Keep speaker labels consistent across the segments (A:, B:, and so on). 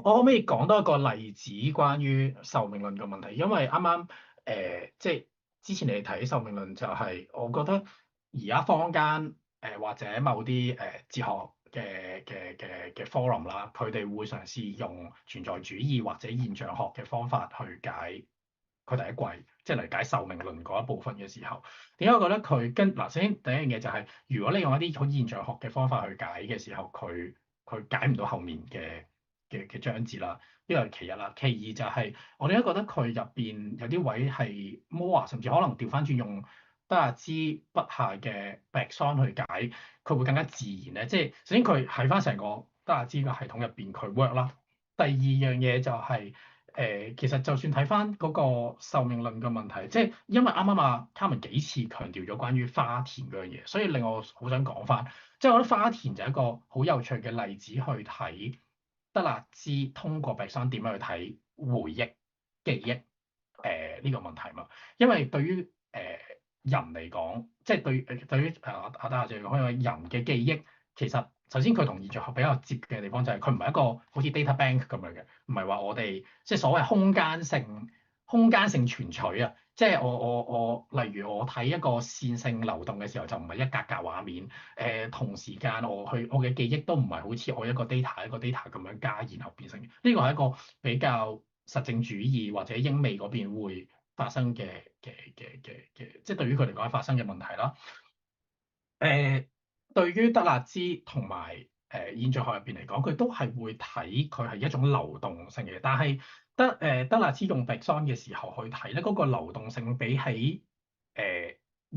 A: 我可唔可以講多一個例子關於壽命論嘅問題？因為啱啱即係之前你哋睇壽命論就係、我覺得而家坊間或者某啲哲學嘅 forum 啦，佢哋會嘗試用存在主義或者現象學嘅方法去解佢第一季，即係嚟解壽命論嗰一部分嘅時候，點解我覺得佢跟嗱首先第一樣嘢就係、如果你用一啲好現象學嘅方法去解嘅時候，佢解唔到後面嘅章節啦，呢個係其一啦。其二就係、我哋都覺得佢入邊有啲位係摩啊，甚至可能調翻轉用德勒茲筆下嘅白桑去解，佢會更加自然咧。即係首先佢喺翻成個德勒茲嘅系統入邊佢 work 啦。第二樣嘢就係、其實就算睇翻嗰個壽命論嘅問題，即係因為啱啱卡文幾次強調咗關於花田嗰樣嘢，所以令我好想講翻，即係我覺得花田就係一個好有趣嘅例子去睇德勒茲通過白桑點樣去睇回憶、記憶呢個問題嘛。因為對於人嚟講，即係對於阿德勒就講，因為人嘅記憶其實首先佢同現象學比較接嘅地方就係佢唔係一個好似 data bank 咁樣嘅，唔係話我哋即係所謂空間性存取啊。即係我例如我睇一個線性流動嘅時候，就唔係一格格畫面。同時間我嘅記憶都唔係好似我一個 data 咁樣加，然後變成呢個係一個比較實證主義或者英美嗰邊會發生嘅，即係對於佢嚟講發生嘅問題啦。誒、對於德勒茲同埋現象學入邊嚟講，佢都係會睇佢係一種流動性嘅。但係德勒茲用 Bergson 嘅時候去睇咧，嗰個流動性比起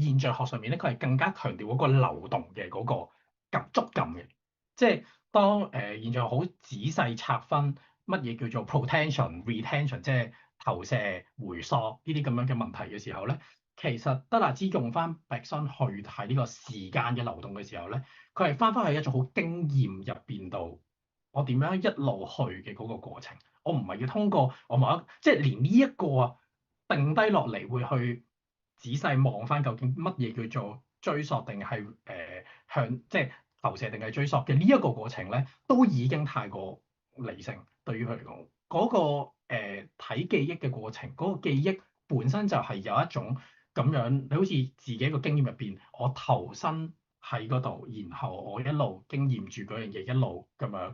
A: 現象學上面咧，佢係更加強調嗰個流動嘅嗰個觸感嘅。即係當現象學好仔細拆分乜嘢叫做 protension、retention，即係投射、回溯呢啲咁樣嘅問題嘅時候咧。其實德勒茲用翻白森去睇呢個時間嘅流動嘅時候咧，佢係翻去一種好經驗入邊度，我點樣一路去嘅嗰個過程。我唔係要通過我某一，即係連呢一個定低落嚟會去仔細望翻究竟乜嘢叫做追溯定係向，即係投射定係追溯嘅呢一個過程咧，都已經太過理性對於佢嚟講。嗰個睇記憶嘅過程，嗰個記憶本身就係有一種。咁樣你好似自己個經驗入邊，我投身喺嗰度，然後我一路經驗住嗰樣嘢，一路咁樣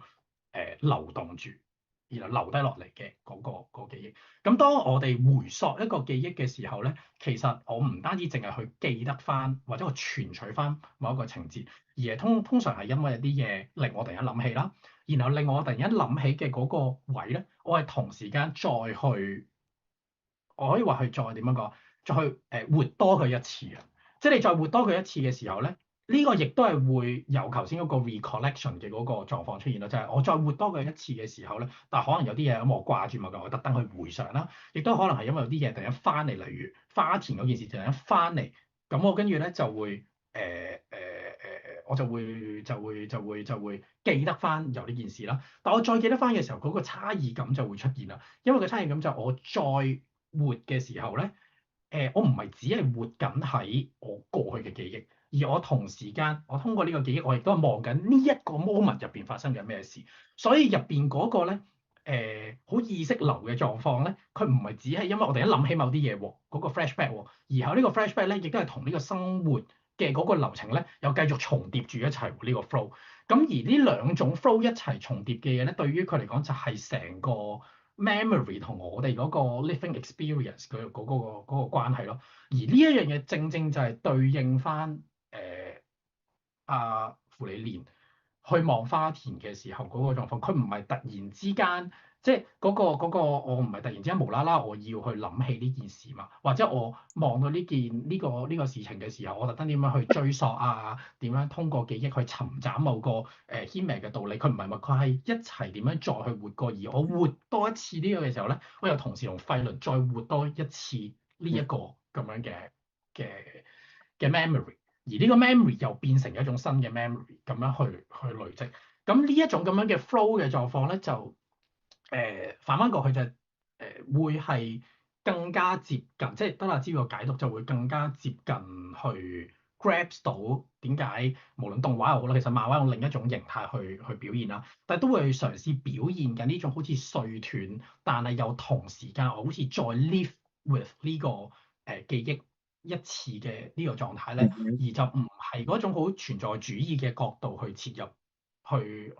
A: 流動住，然後留低落嚟嘅嗰個記憶。咁當我哋回溯一個記憶嘅時候咧，其實我唔單止淨係去記得翻或者我存取翻某一個情節，而係通常係因為有啲嘢令我突然間諗起啦，然後令我突然間諗起嘅嗰個位咧，我係同時間再去。我可以話佢再點樣講，再去活多佢一次啊！即係你再活多佢一次嘅時候咧，呢個亦都係會由頭先嗰個 recollection 嘅嗰個狀況出現咯，就係我再活多佢一次嘅時候咧，但係可能有啲嘢咁我掛住某個，我特登去回想啦，亦都可能係因為有啲嘢突然間翻嚟，例如花田嗰件事突然間翻嚟，咁我跟住咧就會我就會記得翻有呢件事啦。但我再記得翻嘅時候，嗰個差異感就會出現啦。因為個差異感就我再活嘅時候咧，我唔係只係活緊喺我過去嘅記憶，而我同時間我通過呢個記憶，我亦都係望緊呢一個 moment 入邊發生緊咩事。所以入邊嗰個咧，好意識流嘅狀況咧，佢唔係只係因為我哋一諗起某啲嘢喎，嗰個 flashback 喎，而後呢個 flashback 咧，亦都係同呢個生活嘅嗰個流程咧，又繼續重疊住一齊呢個 flow。咁而呢兩種 flow 一齊重疊嘅嘢咧，對於佢嚟講就係成個 memory 同我哋嗰個 living experience 嗰個關係咯。而呢一樣嘢正正就係對應翻阿芙莉蓮去望花田嘅時候嗰個狀況，佢唔係突然之間，即係嗰個我唔係突然之間無啦啦我要去諗起呢件事嘛，或者我望到呢個事情嘅時候，我特登點樣去追溯啊，點樣通過記憶去尋找某個鮮明嘅道理，佢唔係話佢係一齊點樣再去活過，而我活多一次呢個嘅時候咧，我又同時用費倫再活多一次呢一個咁樣嘅 memory。而呢個 memory 又變成一種新嘅 memory 咁樣去累積，咁呢一種咁樣嘅 flow 嘅狀況咧，就反翻過去就會係更加接近，即係德勒茲個解讀就會更加接近去 grasp 到點解無論動畫又好啦，其實漫畫用另一種形態去表現啦，但係都會嘗試表現緊呢種好似碎斷，但係又同時間我好似再 live with 呢個記憶一次嘅呢個狀態咧，
B: 嗯
A: 而就唔係嗰種好存在主義嘅角度去切入去